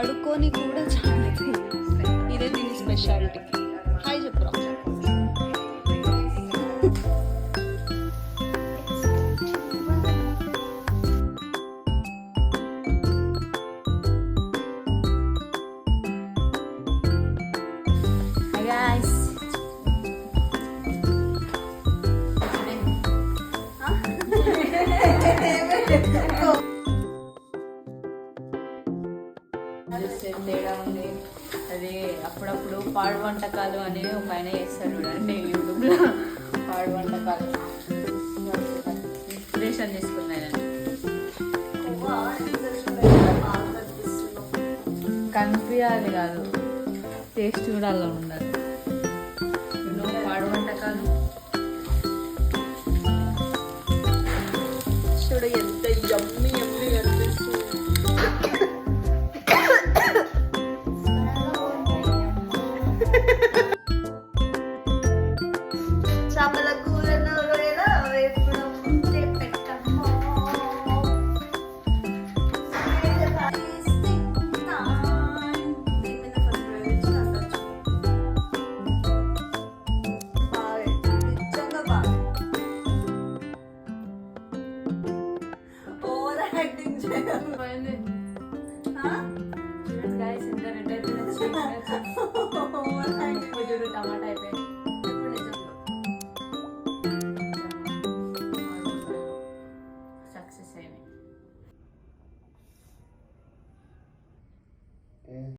కడుక్కొని కూడా చాలా ఇదే దీని స్పెషాలిటీ. హాయ్ చెప్పురా. తేడా ఉంది. అది అప్పుడప్పుడు పాడు వంటకాలు అనేవి ఒక ఆయన చేస్తాడు చూడండి యూట్యూబ్లో. పాడు వంటకాలు ఇన్స్పిరేషన్ తీసుకున్నాను. కనిపించాలి కాదు, టేస్ట్ కూడా అలా ఉండాలి. పాడు వంటకాలు చూడు ఎంత యమ్మీ యమ్మీ కనిపిస్తుంది. చేపల కూరను వేపడం ఉంటే పెట్టమ్మా. టమాటా అయిపోయింది.